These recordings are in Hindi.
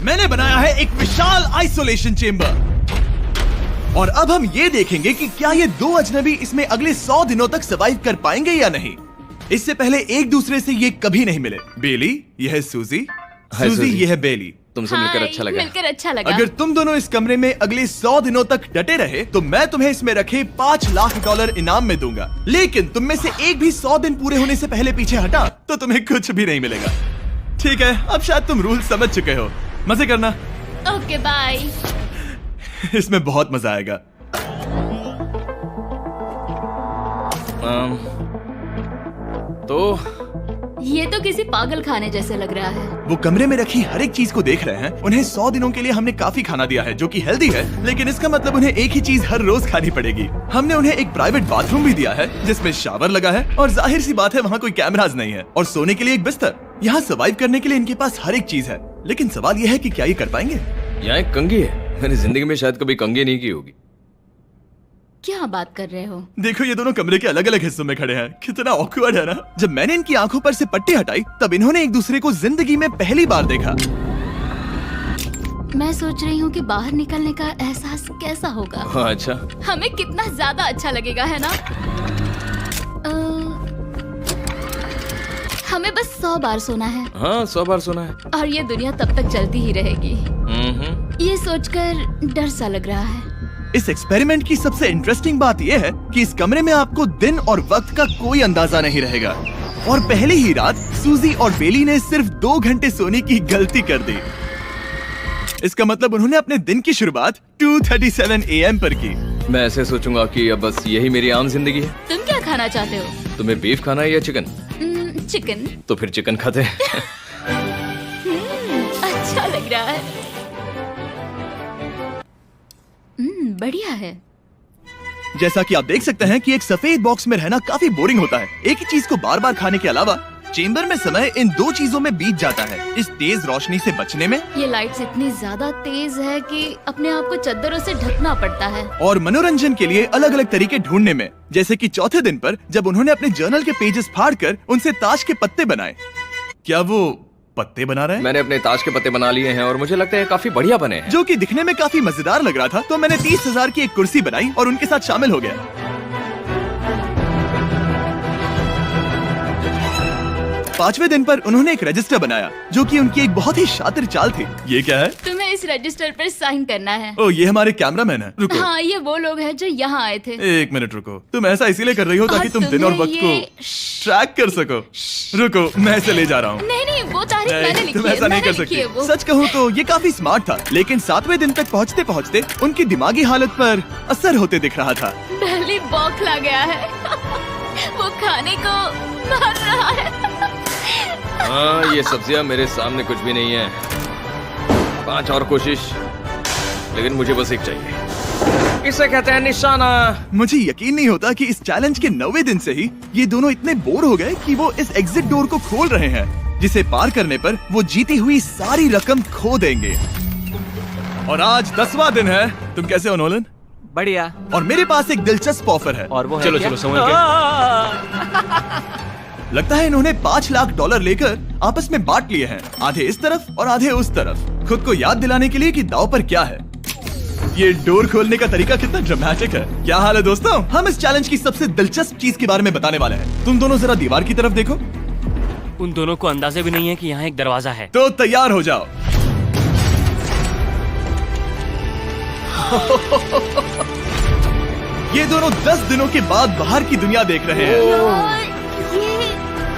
मैंने बनाया है एक विशाल आइसोलेशन चेम्बर और अब हम ये देखेंगे कि क्या ये दो अजनबी इसमें अगले 100 दिनों तक सर्वाइव कर पाएंगे या नहीं। इससे पहले एक दूसरे से ये कभी नहीं मिले। बेली, यह है सूजी। सूजी, यह है बेली। तुमसे मिलकर अच्छा लगा। मिलकर अच्छा लगा। अगर तुम दोनों इस कमरे में अगले 100 दिनों तक डटे रहे तो मैं तुम्हें इसमें रखे $5 लाख इनाम में दूंगा। लेकिन तुम में से एक भी 100 दिन पूरे होने से पहले पीछे हटा तो तुम्हें कुछ भी नहीं मिलेगा। ठीक है, अब शायद तुम रूल समझ चुके हो। मजे करना। Okay bye. इसमें बहुत मजा आएगा। तो ये तो किसी पागल खाने जैसे लग रहा है। वो कमरे में रखी हर एक चीज को देख रहे हैं। उन्हें 100 दिनों के लिए हमने काफी खाना दिया है जो कि हेल्दी है, लेकिन इसका मतलब उन्हें एक ही चीज हर रोज खानी पड़ेगी। हमने उन्हें एक प्राइवेट बाथरूम भी दिया है जिसमें शावर लगा है और जाहिर सी बात है वहाँ कोई कैमराज नहीं है, और सोने के लिए एक बिस्तर। यहाँ सर्वाइव करने के लिए इनके पास हर एक चीज है, लेकिन सवाल यह है कि क्या ये कर पाएंगे। यहाँ एक कंघी है। मैंने जिंदगी में शायद कभी कंघी नहीं की होगी। क्या बात कर रहे हो? देखो, ये दोनों कमरे के अलग अलग हिस्सों में खड़े हैं। कितना ऑकवर्ड है ना। जब मैंने इनकी आंखों पर से पट्टी हटाई तब इन्होंने एक दूसरे को जिंदगी में पहली बार देखा। मैं सोच रही हूँ कि बाहर निकलने का एहसास कैसा होगा। अच्छा, हमें कितना ज्यादा अच्छा लगेगा, है ना? हमें बस 100 बार सोना है। हाँ, 100 बार सोना है। और ये दुनिया तब तक चलती ही रहेगी। ये सोचकर डर सा लग रहा है। इस एक्सपेरिमेंट की सबसे इंटरेस्टिंग बात यह है कि इस कमरे में आपको दिन और वक्त का कोई अंदाजा नहीं रहेगा। और पहली ही रात सूजी और बेली ने सिर्फ 2 घंटे सोने की गलती कर दी। इसका मतलब उन्होंने अपने दिन की शुरुआत 2:37 AM पर की। मैं ऐसे सोचूंगा कि अब बस यही मेरी आम जिंदगी है। तुम क्या खाना चाहते हो? तुम्हें बीफ खाना है या चिकन? चिकन। तो फिर चिकन खाते हैं। अच्छा लग रहा है। बढ़िया है। जैसा कि आप देख सकते हैं कि एक सफेद बॉक्स में रहना काफी बोरिंग होता है। एक ही चीज को बार बार खाने के अलावा चेम्बर में समय इन 2 चीजों में बीत जाता है। इस तेज रोशनी से बचने में, ये लाइट्स इतनी ज्यादा तेज है कि अपने आप को चद्दरों से ढकना पड़ता है, और मनोरंजन के लिए अलग अलग तरीके ढूंढने में। जैसे कि चौथे दिन पर जब उन्होंने अपने जर्नल के पेजेस फाड़कर उनसे ताश के पत्ते बनाए। क्या वो पत्ते बना रहे हैं? मैंने अपने ताश के पत्ते बना लिए हैं और मुझे लगता है काफी बढ़िया बने हैं। जो कि दिखने में काफी मजेदार लग रहा था, तो मैंने 30,000 की एक कुर्सी बनाई और उनके साथ शामिल हो गया। 5वें दिन पर उन्होंने एक रजिस्टर बनाया जो कि उनकी एक बहुत ही शातिर चाल थी। ये क्या है? तुम्हें इस रजिस्टर पर साइन करना है। ओ, ये हमारे कैमरामैन है। रुको। हाँ, ये वो लोग हैं जो यहाँ आए थे। 1 मिनट रुको। तुम ऐसा इसीलिए कर रही हो ताकि तुम दिन और वक्त को ट्रैक कर सको। रुको, मैं इसे ले जा रहा हूँ। नहीं, वो तारीख मैंने लिखी तुम है। ऐसा नहीं कर सकती। सच कहूँ तो ये काफी स्मार्ट था, लेकिन 7वें दिन तक पहुँचते पहुँचते उनकी दिमागी हालत पर असर होते दिख रहा था। डली बौखला गया है। वो खाने को मार रहा है। हाँ, ये सब्जियां मेरे सामने कुछ भी नहीं है। 5 और कोशिश, लेकिन मुझे बस एक चाहिए। इसे कहते हैं निशाना। मुझे यकीन नहीं होता कि इस चैलेंज के 9वें दिन से ही ये दोनों इतने बोर हो गए कि वो इस एग्जिट डोर को खोल रहे हैं, जिसे पार करने पर वो जीती हुई सारी रकम खो देंगे। और आज 10वां दिन है। तुम कैसे हो नोलन? बढ़िया। और मेरे पास एक दिलचस्प ऑफर है। और वो है चलो क्या? चलो समझ गए। लगता है इन्होंने $5 लाख लेकर आपस में बांट लिए हैं, आधे इस तरफ और आधे उस तरफ, खुद को याद दिलाने के लिए कि दांव पर क्या है। ये डोर खोलने का तरीका कितना ड्रामेटिक है। क्या हाल है दोस्तों? हम इस चैलेंज की सबसे दिलचस्प चीज के बारे में बताने वाले हैं। तुम दोनों जरा दीवार की तरफ देखो। उन दोनों को अंदाजा भी नहीं है कि यहाँ एक दरवाजा है। तो तैयार हो जाओ। ये दोनों 10 दिनों के बाद बाहर की दुनिया देख रहे हैं। ये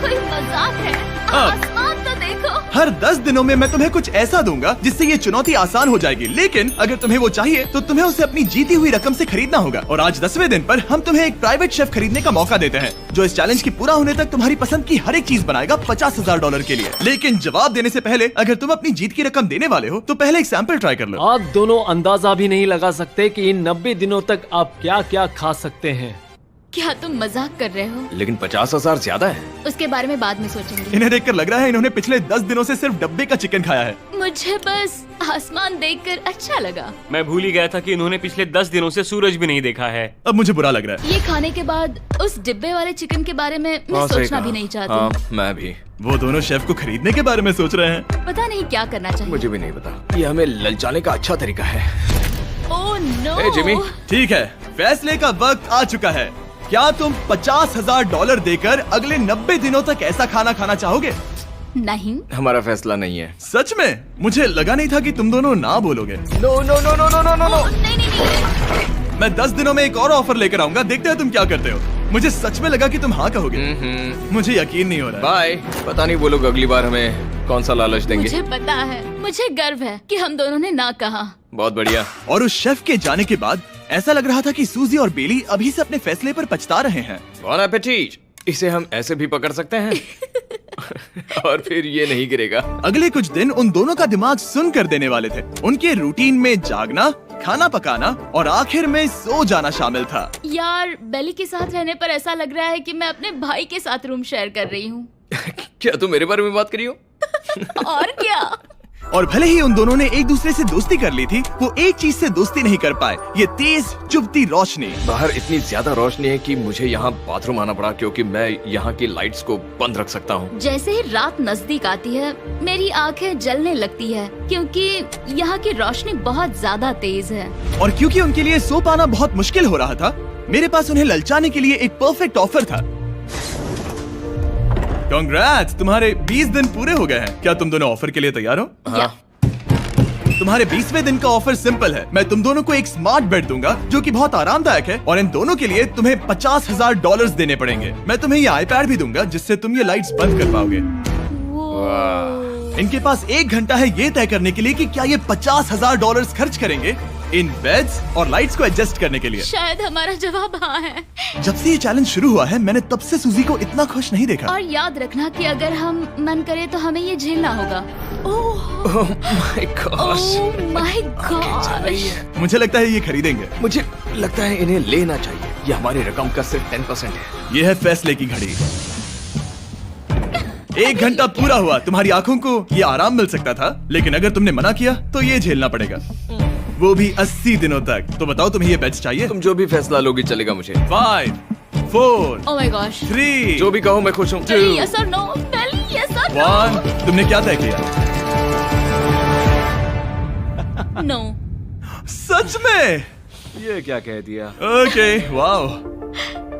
कोई मजाक है? आसमान तो देखो। हर 10 दिनों में मैं तुम्हें कुछ ऐसा दूंगा जिससे ये चुनौती आसान हो जाएगी, लेकिन अगर तुम्हें वो चाहिए तो तुम्हें उसे अपनी जीती हुई रकम से खरीदना होगा। और आज 10वें दिन पर हम तुम्हें एक प्राइवेट शेफ खरीदने का मौका देते हैं जो इस चैलेंज के पूरा होने तक तुम्हारी पसंद की हर एक चीज बनाएगा $50,000 के लिए। लेकिन जवाब देने से पहले अगर तुम अपनी जीत की रकम देने वाले हो तो पहले एक सैंपल ट्राई कर लो। आप दोनों अंदाजा भी नहीं लगा सकते कि इन 90 दिनों तक आप क्या क्या खा सकते हैं। क्या तुम मजाक कर रहे हो? लेकिन 50,000 ज्यादा है। उसके बारे में बाद में सोचेंगे। इन्हें देखकर लग रहा है इन्होंने पिछले 10 दिनों से सिर्फ डब्बे का चिकन खाया है। मुझे बस आसमान देखकर अच्छा लगा। मैं भूल ही गया था कि इन्होंने पिछले 10 दिनों से सूरज भी नहीं देखा है। अब मुझे बुरा लग रहा है। ये खाने के बाद उस डिब्बे वाले चिकन के बारे में मैं सही सोचना कहा। भी नहीं चाहती। हाँ, मैं भी। वो दोनों शेफ को खरीदने के बारे में सोच रहे हैं। पता नहीं क्या करना चाहिए। मुझे भी नहीं पता। ये हमें ललचाने का अच्छा तरीका है। Oh no. ए, जिमी। ठीक है, फैसले का वक्त आ चुका है। क्या तुम $50,000 देकर अगले 90 दिनों तक ऐसा खाना खाना चाहोगे? नहीं। हमारा फैसला नहीं है। सच में? मुझे लगा नहीं था कि तुम दोनों ना बोलोगे। No no no no no no no no. नहीं नहीं नहीं। मैं 10 दिनों में एक और ऑफर लेकर आऊंगा, देखते हैं तुम क्या करते हो। मुझे सच में लगा कि तुम हाँ कहोगे। मुझे यकीन नहीं हो रहा। बाय। पता नहीं वो लोग अगली बार हमें कौन सा लालच देंगे। मुझे पता है, मुझे गर्व है कि हम दोनों ने ना कहा। बहुत बढ़िया। और उस शेफ के जाने के बाद ऐसा लग रहा था कि सूजी और बेली अभी से अपने फैसले पर पछता रहे हैं। बॉन एपेटीट। इसे हम ऐसे भी पकड़ सकते हैं और फिर ये नहीं गिरेगा। अगले कुछ दिन उन दोनों का दिमाग सुन कर देने वाले थे। उनके रूटीन में जागना, खाना पकाना और आखिर में सो जाना शामिल था। यार, बेली के साथ रहने पर ऐसा लग रहा है कि मैं अपने भाई के साथ रूम शेयर कर रही हूँ। क्या तुम मेरे बारे में बात करी हो? और क्या। और भले ही उन दोनों ने एक दूसरे से दोस्ती कर ली थी, वो एक चीज से दोस्ती नहीं कर पाए, ये तेज चुभती रोशनी। बाहर इतनी ज्यादा रोशनी है कि मुझे यहाँ बाथरूम आना पड़ा क्योंकि मैं यहाँ की लाइट्स को बंद रख सकता हूँ। जैसे ही रात नजदीक आती है, मेरी आंखें जलने लगती है क्योंकि यहाँ की रोशनी बहुत ज्यादा तेज है। और क्योंकि उनके लिए सो पाना बहुत मुश्किल हो रहा था, मेरे पास उन्हें ललचाने के लिए एक परफेक्ट ऑफर था। कांग्रेट्स, तुम्हारे 20 दिन पूरे हो गए हैं। क्या तुम दोनों ऑफर के लिए तैयार हो? हाँ। तुम्हारे 20वें दिन का ऑफर सिंपल है। मैं तुम दोनों को एक स्मार्ट बेड दूंगा जो कि बहुत आरामदायक है, और इन दोनों के लिए तुम्हें $50,000 देने पड़ेंगे। मैं तुम्हें ये आईपैड भी दूंगा जिससे तुम ये लाइट्स बंद कर पाओगे। इनके पास 1 घंटा है ये तय करने के लिए कि क्या ये $50,000 खर्च करेंगे इन बेड्स और लाइट्स को एडजस्ट करने के लिए। शायद हमारा जवाब हाँ है। जब से ये चैलेंज शुरू हुआ है, मैंने तब से सूजी को इतना खुश नहीं देखा। और याद रखना कि अगर हम मन करें तो हमें ये झेलना होगा। Oh my gosh. My gosh. मुझे लगता है ये खरीदेंगे। मुझे लगता है इन्हें लेना चाहिए। ये हमारी रकम का सिर्फ 10% है। ये है फैसले की घड़ी। 1 घंटा पूरा हुआ। तुम्हारी आंखों को ये आराम मिल सकता था, लेकिन अगर तुमने मना किया तो ये झेलना पड़ेगा, वो भी 80 दिनों तक। तो बताओ, तुम्हें ये बेड्स चाहिए? तुम जो भी फैसला लोगी चलेगा मुझे। 5, 4, ओह माय गॉश। 3, जो भी कहो मैं खुश हूँ। बेली यस और नो। बेली यस और 1। तुमने क्या तय किया? नो। सच में? ये क्या कह दिया? Okay, wow.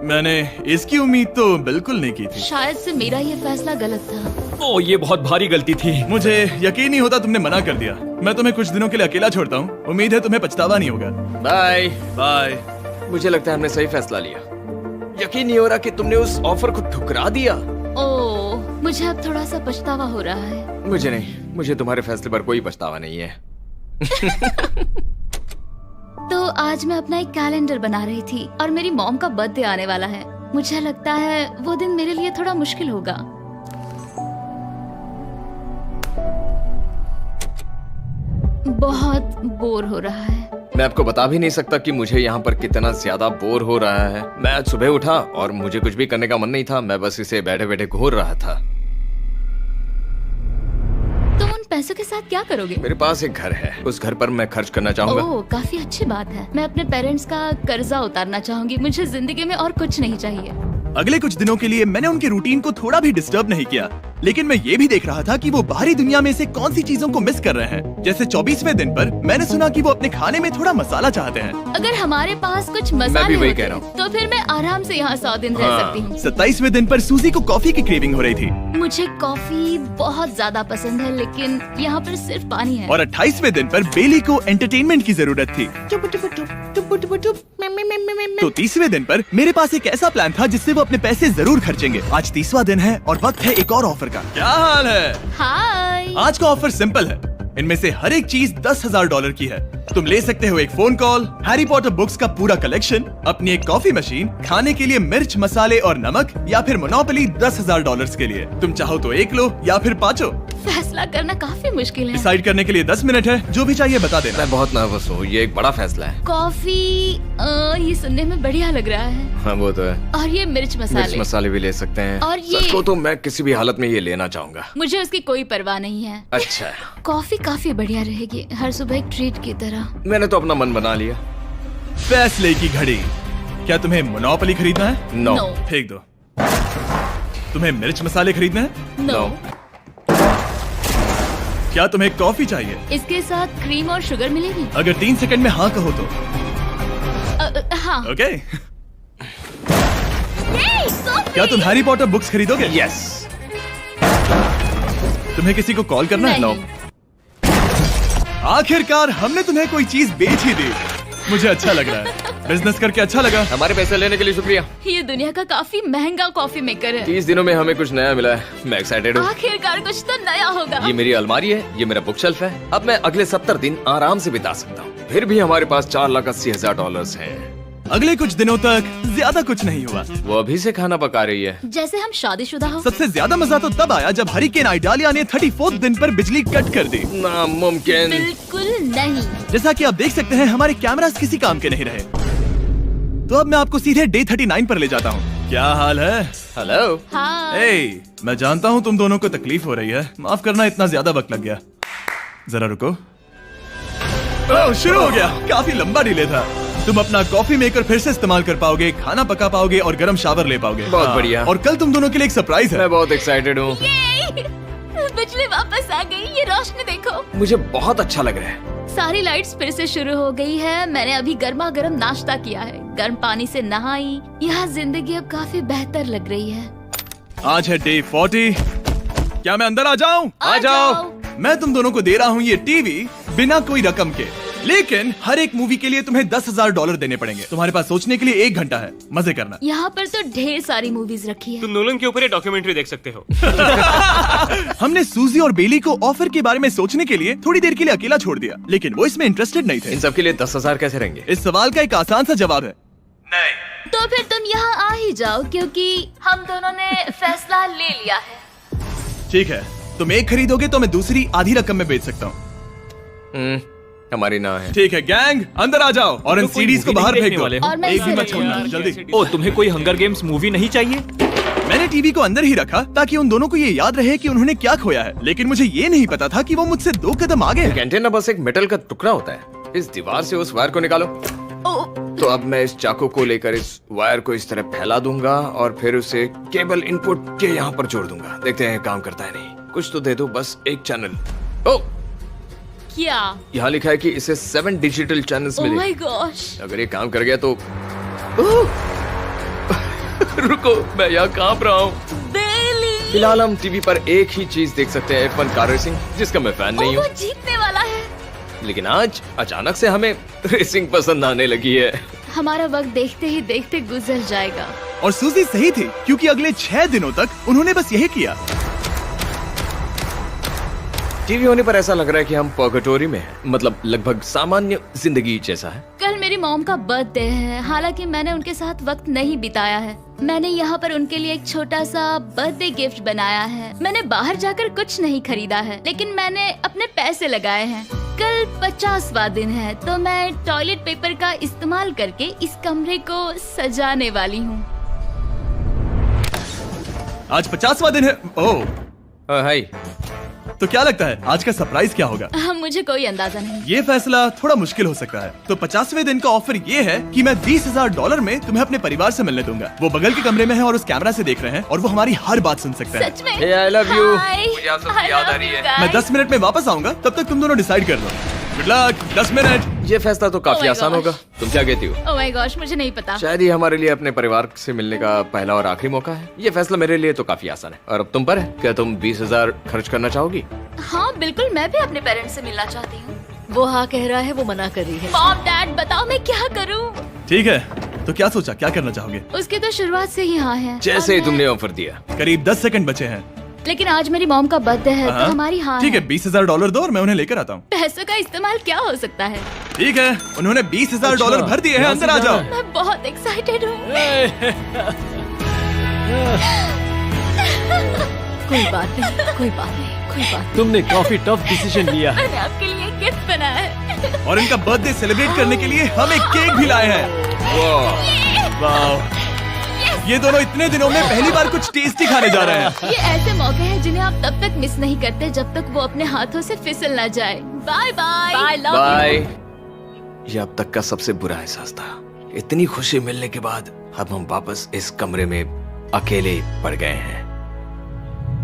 मैंने इसकी उम्मीद तो बिल्कुल नहीं की थी। शायद से मेरा ये फैसला गलत था। ओह, ये बहुत भारी गलती थी। मुझे यकीन नहीं होता तुमने मना कर दिया। मैं तुम्हें कुछ दिनों के लिए अकेला छोड़ता हूँ। उम्मीद है तुम्हें पछतावा नहीं होगा। Bye bye. मुझे लगता है हमने सही फैसला लिया। यकीन नहीं हो रहा कि तुमने उस ऑफर को ठुकरा दिया। ओह, मुझे अब थोड़ा सा पछतावा हो रहा है। मुझे नहीं। मुझे तुम्हारे फैसले पर कोई पछतावा नहीं है। तो आज मैं अपना एक कैलेंडर बना रही थी और मेरी मॉम का बर्थडे आने वाला है। मुझे लगता है वो दिन मेरे लिए थोड़ा मुश्किल होगा। बहुत बोर हो रहा है। मैं आपको बता भी नहीं सकता कि मुझे यहाँ पर कितना ज्यादा बोर हो रहा है। मैं आज सुबह उठा और मुझे कुछ भी करने का मन नहीं था। मैं बस इसे बैठे बैठे घूर रहा था। तुम उन पैसों के साथ क्या करोगे? मेरे पास एक घर है, उस घर पर मैं खर्च करना चाहूंगा। ओह, काफी अच्छी बात है। मैं अपने पेरेंट्स का कर्जा उतारना चाहूंगी। मुझे जिंदगी में और कुछ नहीं चाहिए। अगले कुछ दिनों के लिए मैंने उनके रूटीन को थोड़ा भी डिस्टर्ब नहीं किया, लेकिन मैं ये भी देख रहा था कि वो बाहरी दुनिया में से कौन सी चीजों को मिस कर रहे हैं। जैसे 24वें दिन पर मैंने सुना कि वो अपने खाने में थोड़ा मसाला चाहते हैं। अगर हमारे पास कुछ मैं मसाले भी वही होते कह रहा हूँ। तो फिर मैं आराम से यहाँ 100 दिन रह सकती हूँ। 27वें दिन पर सूजी को कॉफी की क्रेविंग हो रही थी। मुझे कॉफी बहुत ज्यादा पसंद है, लेकिन यहाँ पर सिर्फ पानी है। और 28वें दिन पर बेली को एंटरटेनमेंट की जरूरत थी। तो 30वें दिन पर मेरे पास एक ऐसा प्लान था जिससे वो अपने पैसे जरूर खर्चेंगे। आज 30वां दिन है और वक्त है एक और ऑफर का। क्या हाल है? हाय। आज का ऑफर सिंपल है। इनमें से हर एक चीज $10,000 की है। तुम ले सकते हो एक phone call, Harry Potter books का पूरा कलेक्शन, अपनी एक कॉफी मशीन, खाने के लिए मिर्च, मसाले और नमक, या फिर मोनोपोली $10,000 के लिए। तुम चाहो तो 1 लो या फिर 5। फैसला करना काफी मुश्किल है। डिसाइड करने के लिए 10 मिनट है, जो भी चाहिए बता देना। मैं बहुत नर्वस हूँ, ये एक बड़ा फैसला है। कॉफी ये सुनने में बढ़िया लग रहा है। हाँ वो तो है। और ये मिर्च मिर्च मसाले, मसाले भी ले सकते हैं। और ये- सच को तो मैं किसी भी हालत में ये लेना चाहूंगा। मुझे उसकी कोई परवाह नहीं है। अच्छा, कॉफी काफी बढ़िया रहेगी, हर सुबह एक ट्रीट की तरह। मैंने तो अपना मन बना लिया। फैसले की घड़ी। क्या तुम्हें मोनोपोली खरीदना है? नो। No. फेंक दो। तुम्हें मिर्च मसाले खरीदना है? नो। क्या तुम्हें कॉफी चाहिए? इसके साथ क्रीम और शुगर मिलेगी? अगर 3 सेकंड में हाँ कहो तो। हाँ। ओके। कॉफी! क्या तुम हैरी पॉटर बुक्स खरीदोगे? यस। तुम्हें किसी को कॉल करना है? नहीं। आखिरकार हमने तुम्हें कोई चीज बेच ही दी। मुझे अच्छा लग रहा है। बिजनेस करके अच्छा लगा। हमारे पैसे लेने के लिए शुक्रिया। ये दुनिया का काफी महंगा कॉफी मेकर है। 30 दिनों में हमें कुछ नया मिला है। मैं एक्साइटेड हूँ। आखिरकार कुछ तो नया होगा। ये मेरी अलमारी है, ये मेरा बुक शेल्फ है। अब मैं अगले 70 दिन आराम से बिता सकता हूँ। फिर भी हमारे पास $4,80,000 हैं। अगले कुछ दिनों तक ज्यादा कुछ नहीं हुआ। वो अभी से खाना पका रही है। जैसे हम शादीशुदा हो। सबसे ज्यादा मजा तो तब आया जब हरिकेन आइडालिया ने 34 दिन पर बिजली कट कर दी। नामुमकिन। बिल्कुल नहीं। जैसा कि आप देख सकते हैं हमारे कैमरास किसी काम के नहीं रहे। तो अब मैं आपको सीधे डे 39 पर ले जाता हूँ। क्या हाल है? हेलो। हाँ। ए, मैं जानता हूँ तुम दोनों को तकलीफ हो रही है। माफ करना इतना ज्यादा वक्त लग गया। जरा रुको। ओह, शुरू हो गया। काफी लंबा डिले था। तुम अपना कॉफी मेकर फिर से इस्तेमाल कर पाओगे, खाना पका पाओगे और गर्म शावर ले पाओगे। बहुत हाँ, बढ़िया। और कल तुम दोनों के लिए एक सरप्राइज है। मैं बहुत एक्साइटेड हूँ। ये! बिजली वापस आ गई। ये रोशनी देखो। मुझे बहुत अच्छा लग रहा है। सारी लाइट्स फिर से शुरू हो गई है। मैंने अभी गर्मा गर्म नाश्ता किया है, गर्म पानी से नहाई। यहाँ जिंदगी अब काफी बेहतर लग रही है। आज है डे 40। क्या मैं अंदर आ जाऊं? आ जाओ। मैं तुम दोनों को दे रहा हूँ ये टीवी बिना कोई रकम के, लेकिन हर एक मूवी के लिए तुम्हें $10,000 देने पड़ेंगे। तुम्हारे पास सोचने के लिए 1 घंटा है। मजे करना। यहाँ पर तो ढेर सारी मूवीज रखी है। तुम नोलन के ऊपर ये डॉक्यूमेंट्री देख सकते हो। हमने सूजी और बेली को ऑफर के बारे में सोचने के लिए थोड़ी देर के लिए अकेला छोड़ दिया, लेकिन वो इसमें इंटरेस्टेड नहीं थे। इन सब के लिए 10,000 कैसे रहेंगे? इस सवाल का एक आसान सा जवाब है नहीं। तो फिर तुम यहाँ आ ही जाओ, क्योंकि हम दोनों ने फैसला ले लिया है। ठीक है, तुम एक खरीदोगे तो मैं दूसरी आधी रकम में बेच सकता हूँ। हमारी ना है। ठीक है गैंग, अंदर आ जाओ और इन तो कोई सीडीज को movie बाहर नहीं फेंक देखने दो। वाले हो? और मैं एक भी इसे मत छोड़ना, रखूंगी। जल्दी। ओ, तुम्हें कोई हंगर गेम्स मूवी नहीं चाहिए? मैंने टीवी को अंदर ही रखा ताकि उन दोनों को ये याद रहे कि उन्होंने क्या खोया है, लेकिन मुझे ये नहीं पता था कि वो मुझसे 2 कदम आगे हैं। एंटेना बस एक मेटल का टुकड़ा होता है। इस दीवार से उस वायर को निकालो। तो अब मैं इस चाकू को लेकर इस वायर को इस तरह फैला दूंगा और फिर उसे केबल इनपुट के यहाँ पर जोड़ दूंगा। देखते हैं काम करता है नहीं। कुछ तो दे दो, बस एक चैनल। ओ, क्या? यहाँ लिखा है कि इसे 7 डिजिटल चैनल्स ओह मिले। My gosh. अगर ये काम कर गया तो रुको, मैं यहाँ कांप रहा हूँ। बेली! फिलहाल हम टीवी पर एक ही चीज देख सकते हैं, F1 कार रेसिंग, जिसका मैं फैन नहीं वो हूँ। जीतने वाला है। लेकिन आज अचानक से हमें रेसिंग पसंद आने लगी है। हमारा वक्त देखते ही देखते गुजर जाएगा। और सूजी सही थी, क्योंकि अगले 6 दिनों तक उन्होंने बस यही किया। टीवी होने पर ऐसा लग रहा है कि हम पर्गेटोरी में हैं, मतलब लगभग सामान्य जिंदगी जैसा है। कल मेरी मॉम का बर्थडे है, हालांकि मैंने उनके साथ वक्त नहीं बिताया है। मैंने यहाँ पर उनके लिए एक छोटा सा बर्थडे गिफ्ट बनाया है। मैंने बाहर जाकर कुछ नहीं खरीदा है, लेकिन मैंने अपने पैसे लगाए हैं। कल 50वां दिन है, तो मैं टॉयलेट पेपर का इस्तेमाल करके इस कमरे को सजाने वाली हूँ। आज 50वां दिन है। ओह, हाय। तो क्या लगता है आज का सरप्राइज क्या होगा? मुझे कोई अंदाजा नहीं। ये फैसला थोड़ा मुश्किल हो सकता है। तो 50वें दिन का ऑफर ये है कि मैं $20,000 में तुम्हें अपने परिवार से मिलने दूंगा। वो बगल के कमरे में है और उस कैमरा से देख रहे हैं और वो हमारी हर बात सुन सकते हैं। सच में? Hey, I love you. Hi. मुझे आप सबकी I याद आ love रही you है। guys. मैं 10 मिनट में वापस आऊंगा, तब तक तुम दोनों डिसाइड कर लो। Good luck. 10 मिनट। ये फैसला तो काफी Oh my आसान gosh. होगा। तुम क्या कहती हो? Oh my gosh, मुझे नहीं पता। शायद ये हमारे लिए अपने परिवार से मिलने का पहला और आखिरी मौका है। ये फैसला मेरे लिए तो काफी आसान है। और अब तुम पर है। क्या तुम 20,000 खर्च करना चाहोगी? हाँ बिल्कुल, मैं भी अपने पेरेंट्स से मिलना चाहती हूँ। वो हाँ कह रहा है, वो मना कर रही है। मॉम डैड बताओ मैं क्या करूँ? ठीक है, तो क्या सोचा, क्या करना चाहोगे? उसकी तो शुरुआत से ही हाँ है। जैसे ही और तुमने ऑफर दिया। करीब 10 सेकंड बचे हैं। लेकिन आज मेरी मॉम का बर्थडे है, हाँ? तो हमारी हाँ ठीक है, $20,000 दो और मैं उन्हें लेकर आता हूँ। पैसों का इस्तेमाल क्या हो सकता है? ठीक है, उन्होंने $20,000 अच्छा, भर दिए हैं। यहाँ अंदर से आ जाना जाओ। है। मैं बहुत एक्साइटेड हूँ। कोई बात नहीं, कोई बात नहीं। कोई बात तुमने काफी टफ डिसीजन लिया है। मैंने आपके लिए गिफ्ट बनाया है। और इनका बर्थडे सेलिब्रेट करने के लिए हम एक केक भी लाए हैं। वाह, ये दोनों इतने दिनों में पहली बार कुछ टेस्टी खाने जा रहे हैं। ये ऐसे मौके हैं जिन्हें आप तब तक मिस नहीं करते जब तक वो अपने हाथों से फिसल ना जाए। Bye bye. Bye love bye. ये अब तक का सबसे बुरा एहसास था। इतनी खुशी मिलने के बाद अब हम वापस इस कमरे में अकेले पड़ गए हैं।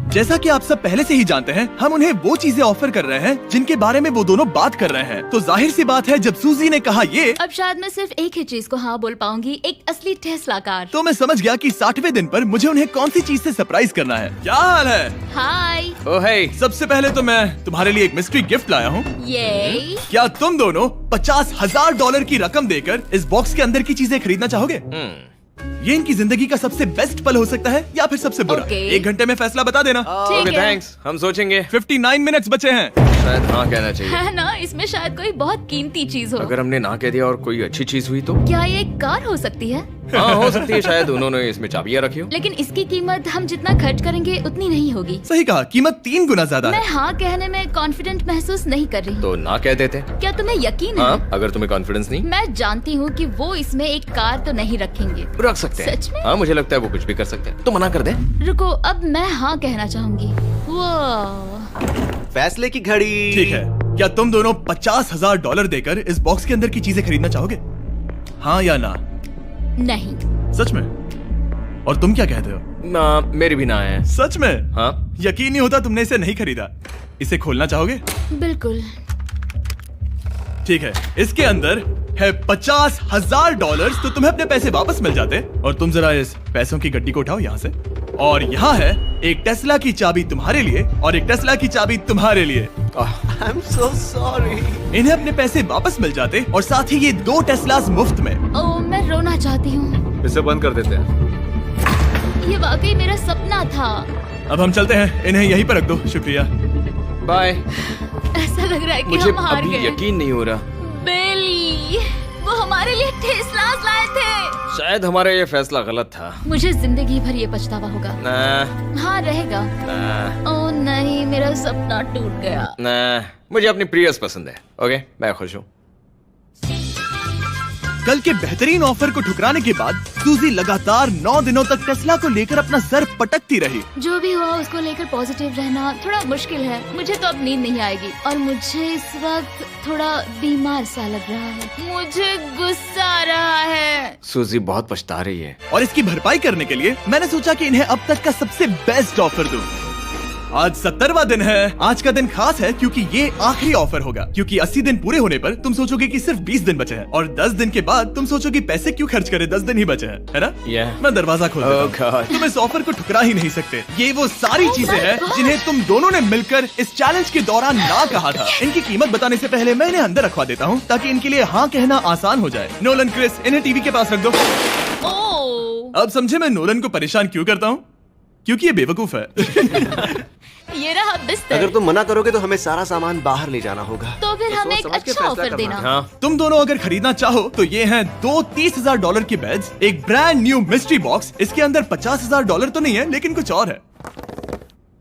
जैसा कि आप सब पहले से ही जानते हैं, हम उन्हें वो चीजें ऑफर कर रहे हैं जिनके बारे में वो दोनों बात कर रहे हैं। तो जाहिर सी बात है, जब सूजी ने कहा ये, अब शायद मैं सिर्फ एक ही चीज को हाँ बोल पाऊंगी, एक असली टेस्ला कार। तो मैं समझ गया कि 60वें दिन पर मुझे उन्हें कौन सी चीज से सरप्राइज करना है। क्या हाल है? हाय। ओ हे, सबसे पहले तो मैं तुम्हारे लिए एक मिस्ट्री गिफ्ट लाया हूँ। ये क्या तुम दोनों $50,000 की रकम देकर इस बॉक्स के अंदर की चीजें खरीदना चाहोगे? ये इनकी जिंदगी का सबसे बेस्ट पल हो सकता है या फिर सबसे बुरा। Okay. 1 घंटे में फैसला बता देना। ठीक ओके है। थैंक्स, हम सोचेंगे। 59 मिनट्स बचे हैं। शायद हाँ कहना चाहिए। है ना, इसमें शायद कोई बहुत कीमती चीज हो। अगर हमने ना कह दिया और कोई अच्छी चीज हुई तो? क्या ये एक कार हो सकती है? हाँ हो सकती है, शायद उन्होंने इसमें चाबियां रखी हो। लेकिन इसकी कीमत हम जितना खर्च करेंगे उतनी नहीं होगी। सही कहा, कीमत 3 गुना ज्यादा मैं है। हाँ कहने में कॉन्फिडेंट महसूस नहीं कर रही। तो ना कह देते। क्या तुम्हें यकीन है? हाँ, अगर तुम्हें कॉन्फिडेंस नहीं, मैं जानती हूँ कि वो इसमें एक कार तो नहीं रखेंगे। रख सकते हैं। सच में? हाँ मुझे लगता है वो कुछ भी कर सकते हैं। तो मना कर दे। रुको, अब मैं हाँ कहना चाहूंगी। वो फैसले की घड़ी। ठीक है, क्या तुम दोनों $50,000 देकर इस बॉक्स के अंदर की चीजें खरीदना चाहोगे? हाँ या ना? नहीं। सच में? और तुम क्या कहते हो? ना, मेरी भी ना है। सच में? हाँ यकीन नहीं होता तुमने इसे नहीं खरीदा। इसे खोलना चाहोगे? बिल्कुल। ठीक है, इसके अंदर है $50,000, तो तुम्हें अपने पैसे वापस मिल जाते। और तुम जरा इस पैसों की गड्डी को उठाओ यहाँ से। और यहाँ है एक टेस्ला की चाबी तुम्हारे लिए और एक टेस्ला की चाबी तुम्हारे लिए। I am so sorry. इन्हें अपने पैसे वापस मिल जाते और साथ ही ये 2 टेस्लास मुफ्त में। ओ, मैं रोना चाहती हूँ। इसे बंद कर देते हैं। ये वाकई मेरा सपना था। अब हम चलते हैं, इन्हें यहीं पर रख दो। शुक्रिया। बाय। ऐसा लग रहा है कि मुझे हम हार अभी गए। यकीन नहीं हो रहा। बिली, वो हमारे लिए टेस्लास लाए थे। शायद हमारा ये फैसला गलत था। मुझे जिंदगी भर ये पछतावा होगा। ना हाँ रहेगा। ना ओ नहीं, मेरा सपना टूट गया। ना, मुझे अपनी प्रियस पसंद है। ओके, मैं खुश हूँ। कल के बेहतरीन ऑफर को ठुकराने के बाद सूजी लगातार 9 दिनों तक टेस्ला को लेकर अपना सर पटकती रही। जो भी हुआ उसको लेकर पॉजिटिव रहना थोड़ा मुश्किल है। मुझे तो अब नींद नहीं आएगी और मुझे इस वक्त थोड़ा बीमार सा लग रहा है। मुझे गुस्सा आ रहा है। सूजी बहुत पछता रही है। और इसकी भरपाई करने के लिए मैंने सोचा कि इन्हें अब तक का सबसे बेस्ट ऑफर दूं। आज 70वां दिन है। आज का दिन खास है क्योंकि ये आखिरी ऑफर होगा। क्योंकि 80 दिन पूरे होने पर तुम सोचोगे कि सिर्फ 20 दिन बचे हैं और 10 दिन के बाद तुम सोचोगे पैसे क्यों खर्च करें, 10 दिन ही बचे हैं, है ना? Yeah. मैं दरवाजा खोल देता हूं। Oh God. तुम इस ऑफर को ठुकरा ही नहीं सकते। ये वो सारी चीजें हैं जिन्हें तुम दोनों ने मिलकर इस चैलेंज के दौरान ना कहा था। इनकी कीमत बताने से पहले मैं इन्हें अंदर रखवा देता हूँ ताकि इनके लिए हाँ कहना आसान हो जाए। नोलन, क्रिस, इन्हें टीवी के पास रख दो। ओ, अब समझे मैं नोलन को परेशान क्यों करता हूँ? क्योंकि ये बेवकूफ है। ये रहा बिस्तर। अगर तुम मना करोगे तो हमें सारा सामान बाहर ले जाना होगा। तो फिर हमें एक सोच समझ के अच्छा फैसला ऑफर करना। देना। हाँ, तुम दोनों अगर खरीदना चाहो तो ये हैं 2 $30,000 के बेड्स, एक ब्रांड न्यू मिस्ट्री बॉक्स। इसके अंदर $50,000 तो नहीं है लेकिन कुछ और है।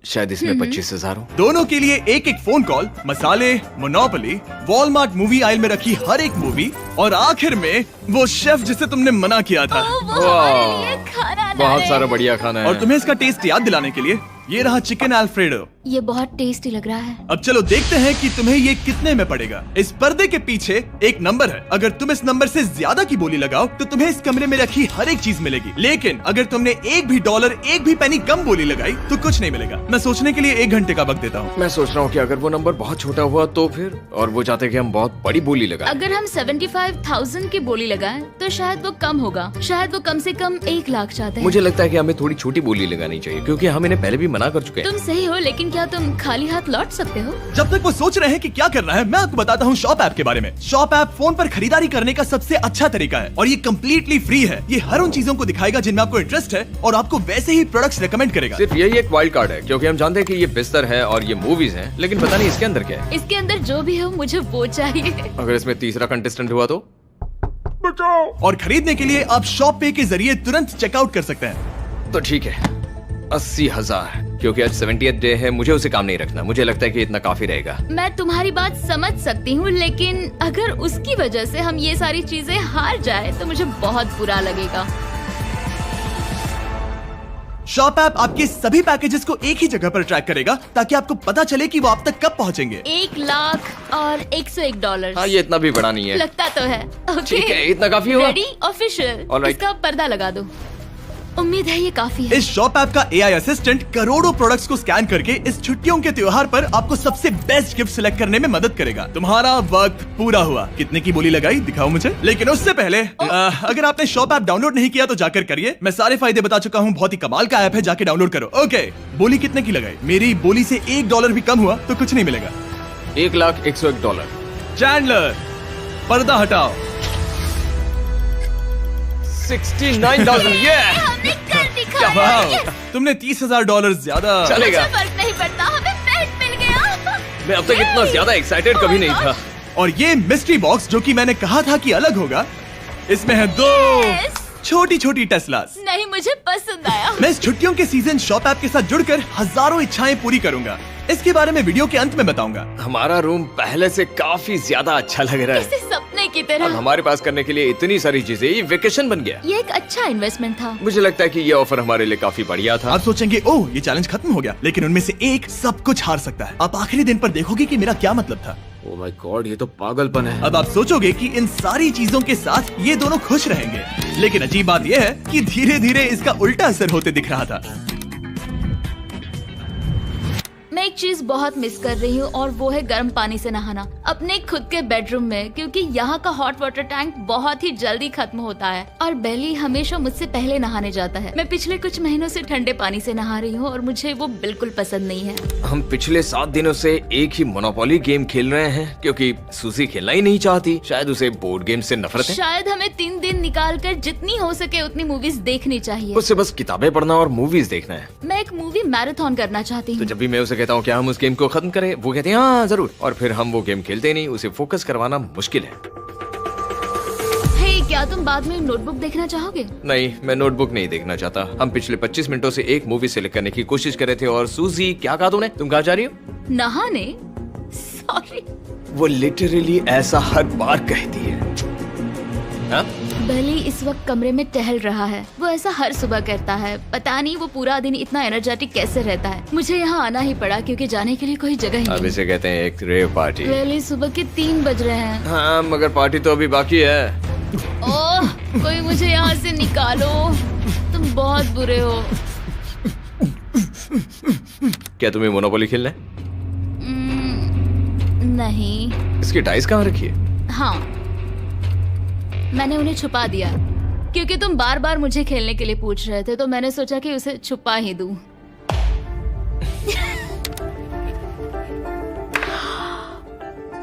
शायद इसमें 25,000 हो। दोनों के लिए एक एक फोन कॉल, मसाले, मोनोपोली, वॉलमार्ट मूवी आइल में रखी हर एक मूवी और आखिर में वो शेफ जिसे तुमने मना किया था। ओ, वो हमारे लिए खाना ला बहुत रहे सारा हैं। बढ़िया खाना है। और तुम्हें इसका टेस्ट याद दिलाने के लिए ये रहा चिकन अल्फ्रेडो। ये बहुत टेस्टी लग रहा है। अब चलो देखते हैं कि तुम्हें ये कितने में पड़ेगा। इस पर्दे के पीछे एक नंबर है। अगर तुम इस नंबर से ज्यादा की बोली लगाओ तो तुम्हें इस कमरे में रखी हर एक चीज मिलेगी। लेकिन अगर तुमने एक भी डॉलर, एक भी पेनी कम बोली लगाई तो कुछ नहीं मिलेगा। मैं सोचने के लिए 1 घंटे का वक्त देता हूँ। मैं सोच रहा हूँ कि अगर वो नंबर बहुत छोटा हुआ तो फिर, और वो चाहते कि हम बहुत बड़ी बोली लगाएं। अगर हम 75,000 की बोली लगाएं तो शायद वो कम होगा। शायद वो कम से कम 1 लाख चाहते हैं। मुझे लगता है कि हमें थोड़ी छोटी बोली लगानी चाहिए क्योंकि हम इन्हें पहले भी मना कर चुके हैं। तुम सही हो, लेकिन क्या तुम खाली हाथ लौट सकते हो? जब तक वो सोच रहे हैं कि क्या करना है, मैं आपको बताता हूँ शॉप ऐप के बारे में। शॉप ऐप फोन पर खरीदारी करने का सबसे अच्छा तरीका है और ये कम्प्लीटली फ्री है। ये हर उन चीजों को दिखाएगा जिनमें आपको इंटरेस्ट है और आपको वैसे ही प्रोडक्ट्स रेकमेंड करेगा। सिर्फ यही एक वाइल्ड कार्ड है क्योंकि हम जानते हैं कि ये बिस्तर है और ये मूवीज हैं, लेकिन पता नहीं इसके अंदर क्या है। इसके अंदर जो भी हो मुझे वो चाहिए। अगर इसमें तीसरा कंटेस्टेंट हुआ तो? और खरीदने के लिए आप शॉप पे के जरिए तुरंत चेकआउट कर सकते हैं। तो ठीक है, 80,000 क्योंकि आज 70th डे है, मुझे उसे काम नहीं रखना। मुझे लगता है कि इतना काफी रहेगा। मैं तुम्हारी बात समझ सकती हूँ, लेकिन अगर उसकी वजह से हम ये सारी चीजें हार जाए तो मुझे बहुत बुरा लगेगा। शॉप ऐप आपके सभी पैकेजेस को एक ही जगह पर ट्रैक करेगा ताकि आपको पता चले कि वो आप तक कब पहुंचेंगे। 1 लाख और $101। हाँ, ये इतना भी बड़ा नहीं है। लगता तो है। ठीक है, इतना काफी होगा। रेडी? ऑफिशियल। Alright. इसका पर्दा लगा दो। उम्मीद है ये काफी है। इस शॉप ऐप का AI असिस्टेंट करोड़ों प्रोडक्ट्स को स्कैन करके इस छुट्टियों के त्योहार पर आपको सबसे बेस्ट गिफ्ट सिलेक्ट करने में मदद करेगा। तुम्हारा वक्त पूरा हुआ। कितने की बोली लगाई दिखाओ मुझे। लेकिन उससे पहले अगर आपने शॉप ऐप डाउनलोड नहीं किया तो जाकर करिए। मैं सारे फायदे बता चुका हूँ। बहुत ही कमाल का ऐप है, जाके डाउनलोड करो। ओके, बोली कितने की लगाई? मेरी बोली से $1 भी कम हुआ तो कुछ नहीं मिलेगा। $1,01,001। चैंडलर, पर्दा हटाओ। 69,000। ये हमने कर दिखाया। वाह, तुमने $30,000 ज्यादा। चलेगा। मुझे फर्क नहीं पड़ता, हमें बेड मिल गया। मैं अब तक इतना ज्यादा एक्साइटेड कभी नहीं था। और ये मिस्ट्री बॉक्स जो कि मैंने कहा था कि अलग होगा, इसमें है 2 Yes. छोटी छोटी टेस्लास। नहीं, मुझे पसंद आया। मैं इस छुट्टियों के सीजन शॉप ऐप के साथ जुड़कर हजारों इच्छाएं पूरी करूंगा। इसके बारे में वीडियो के अंत में बताऊंगा। हमारा रूम पहले से काफी ज्यादा अच्छा लग रहा है। किसी सपने की और तरह। हमारे पास करने के लिए इतनी सारी चीजें, ये वेकेशन बन गया। ये एक अच्छा इन्वेस्टमेंट था। मुझे लगता है कि ये ऑफर हमारे लिए काफी बढ़िया था। आप सोचेंगे ओह ये चैलेंज खत्म हो गया, लेकिन उनमें से एक सब कुछ हार सकता है। आप आखिरी दिन पर देखोगे कि मेरा क्या मतलब था। ओह माय गॉड, ये तो पागलपन है। अब आप सोचोगे कि इन सारी चीजों के साथ ये दोनों खुश रहेंगे, लेकिन अजीब बात यह है कि धीरे धीरे इसका उल्टा असर होते दिख रहा था। मैं एक चीज बहुत मिस कर रही हूँ और वो है गर्म पानी से नहाना अपने खुद के बेडरूम में, क्योंकि यहाँ का हॉट वाटर टैंक बहुत ही जल्दी खत्म होता है और बेली हमेशा मुझसे पहले नहाने जाता है। मैं पिछले कुछ महीनों से ठंडे पानी से नहा रही हूँ और मुझे वो बिल्कुल पसंद नहीं है। हम पिछले 7 दिनों से एक ही मोनोपोली गेम खेल रहे हैं क्योंकि सूजी खेलना ही नहीं चाहती। शायद उसे बोर्ड गेम से नफरत है। शायद हमें 3 दिन निकाल कर जितनी हो सके उतनी मूवीज देखनी चाहिए। उससे बस किताबें पढ़ना और मूवीज देखना है। मैं एक मूवी मैराथन करना चाहती तो हूँ। जब भी मैं उसे कहता हूँ क्या हम उस गेम को खत्म करें, वो कहते हैं हाँ जरूर, और फिर हम वो गेम खेलते नहीं। उसे फोकस करवाना मुश्किल है। हे, क्या तुम बाद में नोटबुक देखना चाहोगे? नहीं, मैं नोटबुक नहीं देखना चाहता। हम पिछले 25 मिनटों से एक मूवी सिलेक्ट करने की कोशिश कर रहे थे। और सूजी, क्या कहा तूने? तुम कहाँ जा रही हो? नहाने? सॉरी। वो लिटरली ऐसा हर बार कहती है। हाँ? बेली इस वक्त कमरे में टहल रहा है। वो ऐसा हर सुबह करता है। पता नहीं वो पूरा दिन इतना एनर्जेटिक कैसे रहता है। मुझे यहाँ आना ही पड़ा क्योंकि जाने के लिए कोई जगह ही अब नहीं। इसे कहते हैं एक रेव पार्टी। बेली, सुबह के 3 बज रहे हैं। हाँ, मगर पार्टी तो अभी बाकी है। ओह, कोई मुझे यहाँ से निकालो। तुम बहुत बुरे हो। क्या तुम्हें मोनोपोली खेलना है? नहीं। इसकी डाइस कहाँ रखी है? हाँ, मैंने उन्हें छुपा दिया क्योंकि तुम बार बार मुझे खेलने के लिए पूछ रहे थे, तो मैंने सोचा कि उसे छुपा ही दूं।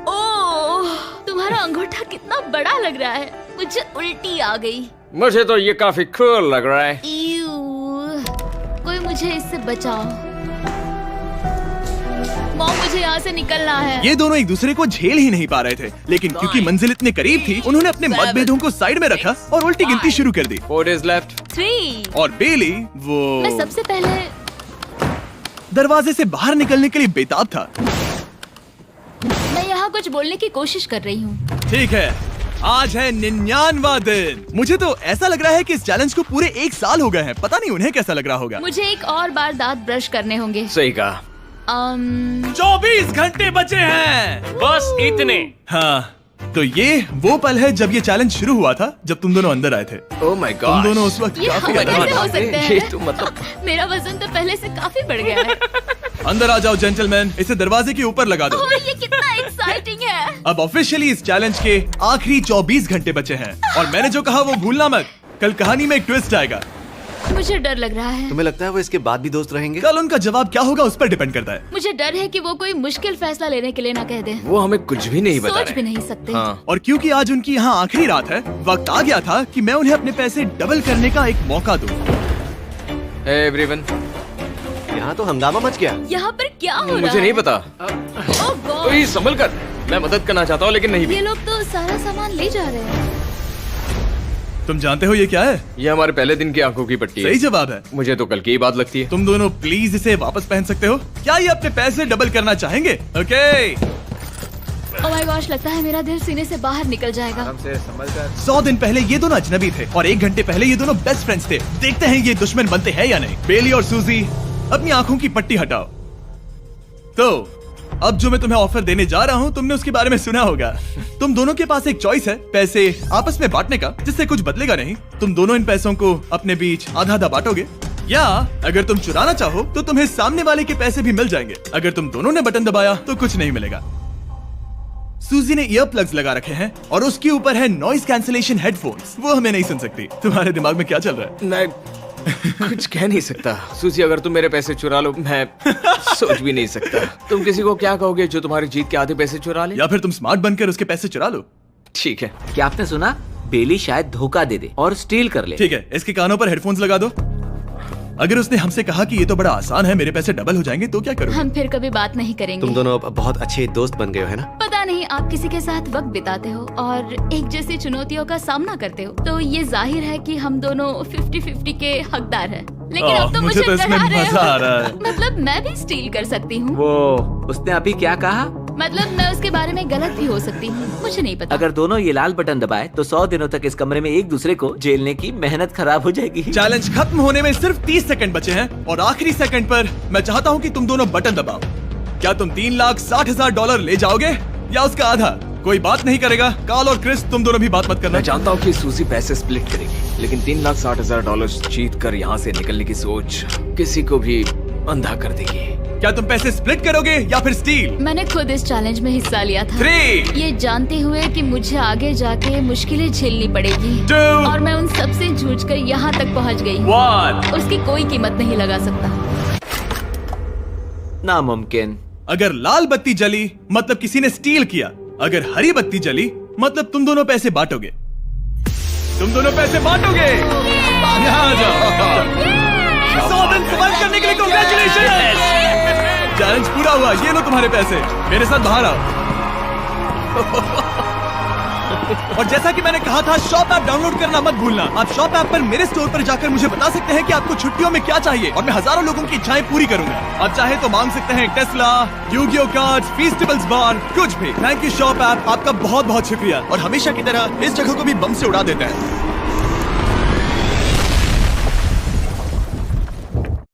ओह, तुम्हारा अंगूठा कितना बड़ा लग रहा है। मुझे उल्टी आ गई। मुझे तो ये काफी कूल लग रहा है। ईऊ, कोई मुझे इससे बचाओ। मॉम, मुझे यहाँ से निकलना है। ये दोनों एक दूसरे को झेल ही नहीं पा रहे थे, लेकिन क्योंकि मंजिल इतने करीब थी, उन्होंने अपने मतभेदों को साइड में रखा और उल्टी गिनती शुरू कर दी। 4 days left। 3। और बेली वो मैं सबसे पहले दरवाजे से बाहर निकलने के लिए बेताब था। मैं यहाँ कुछ बोलने की कोशिश कर रही हूँ। ठीक है, आज है 99वां दिन। मुझे तो ऐसा लग रहा है कि इस चैलेंज को पूरे 1 साल हो गए हैं। पता नहीं उन्हें कैसा लग रहा होगा। मुझे एक और बार दांत ब्रश करने होंगे। सही कहा। 24 घंटे बचे हैं। बस इतने। हाँ, तो ये वो पल है जब ये चैलेंज शुरू हुआ था, जब तुम दोनों अंदर आए थे। Oh my God. तुम दोनों उस वक्त ये काफी हम अलग कैसे थे। हो सकते हैं? ये तो मतलब मेरा वजन तो पहले से काफी बढ़ गया है। अंदर आ जाओ जेंटलमैन, इसे दरवाजे के ऊपर लगा दो। ओह, ये कितना एक्साइटिंग है। अब ऑफिशियली इस चैलेंज के आखिरी 24 घंटे बचे हैं, और मैंने जो कहा वो भूलना मत। कल कहानी में एक ट्विस्ट आएगा। मुझे डर लग रहा है। तुम्हें लगता है वो इसके बाद भी दोस्त रहेंगे? कल उनका जवाब क्या होगा उस पर डिपेंड करता है। मुझे डर है कि वो कोई मुश्किल फैसला लेने के लिए ना कह दे। वो हमें कुछ भी नहीं बता सोच रहे। भी नहीं सकते। हाँ। और क्योंकि आज उनकी यहाँ आखिरी रात है, वक्त आ गया था कि मैं उन्हें अपने पैसे डबल करने का एक मौका दूं। Hey everyone। यहाँ तो हंगामा मच गया। यहाँ पर क्या हो रहा है? मुझे नहीं पता। ओह गॉड, ओए, संभल कर। मैं मदद करना चाहता हूँ लेकिन नहीं भी। ये लोग तो सारा सामान ले जा रहे हैं। तुम जानते हो ये क्या है? ये हमारे पहले दिन की आंखों की पट्टी सही है। जवाब है। मुझे तो कल की ही बात लगती है। तुम दोनों प्लीज इसे वापस पहन सकते हो? क्या ये अपने पैसे डबल करना चाहेंगे? ओके। ओह माय गॉश, लगता है मेरा दिल सीने से बाहर निकल जाएगा। 100 दिन पहले ये दोनों अजनबी थे और 1 घंटे पहले ये दोनों बेस्ट फ्रेंड्स थे। देखते हैं ये दुश्मन बनते हैं या नहीं। बेली और सूजी, अपनी आंखों की पट्टी हटाओ। तो अब जो मैं तुम्हें ऑफर देने जा रहा हूँ, तुमने उसके बारे में सुना होगा। तुम दोनों के पास एक चॉइस है पैसे आपस में बांटने का, जिससे कुछ बदलेगा नहीं। तुम दोनों इन पैसों को अपने बीच आधा आधा बांटोगे, या अगर तुम चुराना चाहो तो तुम्हें सामने वाले के पैसे भी मिल जाएंगे। अगर तुम दोनों ने बटन दबाया तो कुछ नहीं मिलेगा। सूजी ने ईयर प्लग्स लगा रखे हैं और उसके ऊपर है नॉइस कैंसिलेशन हेडफोन्स। वो हमें नहीं सुन सकती। तुम्हारे दिमाग में क्या चल रहा है? मैं कुछ कह नहीं सकता। सूजी, अगर तुम मेरे पैसे चुरा लो, मैं सोच भी नहीं सकता। तुम किसी को क्या कहोगे जो तुम्हारी जीत के आधे पैसे चुरा ले? या फिर तुम स्मार्ट बनकर उसके पैसे चुरा लो। ठीक है। क्या आपने सुना? बेली शायद धोखा दे दे और स्टील कर ले। ठीक है, इसके कानों पर हेडफोन्स लगा दो। अगर उसने हमसे कहा कि ये तो बड़ा आसान है, मेरे पैसे डबल हो जाएंगे, तो क्या करोगे? हम फिर कभी बात नहीं करेंगे। तुम दोनों अब बहुत अच्छे दोस्त बन गए हो, है ना? पता नहीं, आप किसी के साथ वक्त बिताते हो और एक जैसी चुनौतियों का सामना करते हो, तो ये जाहिर है कि हम दोनों 50-50 के हकदार हैं। लेकिन अब तो मुझे मुझे तो इसमें डरा रहे मजा आ रहा है। हो। मतलब मैं भी स्टील कर सकती हूँ। वो उसने अभी क्या कहा? मतलब मैं उसके बारे में गलत भी हो सकती हूँ, मुझे नहीं पता। अगर दोनों ये लाल बटन दबाए तो 100 दिनों तक इस कमरे में एक दूसरे को झेलने की मेहनत खराब हो जाएगी। चैलेंज खत्म होने में सिर्फ 30 सेकंड बचे हैं और आखिरी सेकंड पर मैं चाहता हूँ कि तुम दोनों बटन दबाओ। क्या तुम $3,60,000 ले जाओगे या उसका आधा? कोई बात नहीं करेगा। कार्ल और क्रिस, तुम दोनों भी बात मत करना। मैं जानता हूँ कि सूजी पैसे स्प्लिट करेगी, लेकिन $3,60,000 जीत कर यहाँ से निकलने की सोच किसी को भी अंधा कर देगी। क्या तुम पैसे स्प्लिट करोगे या फिर स्टील? मैंने खुद इस चैलेंज में हिस्सा लिया था, 3, ये जानते हुए कि मुझे आगे जाके मुश्किलें झेलनी पड़ेगी 2, और मैं उन सब से जूझ कर यहाँ तक पहुँच गई। 1। उसकी कोई कीमत नहीं लगा सकता। नामुमकिन। अगर लाल बत्ती जली मतलब किसी ने स्टील किया, अगर हरी बत्ती जली मतलब तुम दोनों पैसे बांटोगे। तुम दोनों पैसे बांटोगे। यहाँ आ जाओ। 100 दिन सर्वाइव करने के लिए कांग्रेचुलेशन। चैलेंज पूरा हुआ। ये लो तुम्हारे पैसे, मेरे साथ बाहर आओ। और जैसा कि मैंने कहा था, शॉप ऐप डाउनलोड करना मत भूलना। आप शॉप ऐप पर मेरे स्टोर पर जाकर मुझे बता सकते हैं कि आपको छुट्टियों में क्या चाहिए और मैं हजारों लोगों की इच्छाएं पूरी करूंगा। आप चाहे तो मांग सकते हैं टेस्ला, यूगियो कार्ड्स, फेस्टिवल्स बार, कुछ भी। थैंक यू शॉप ऐप, आपका बहुत बहुत शुक्रिया। और हमेशा की तरह इस जगह को भी बम से उड़ा देता है।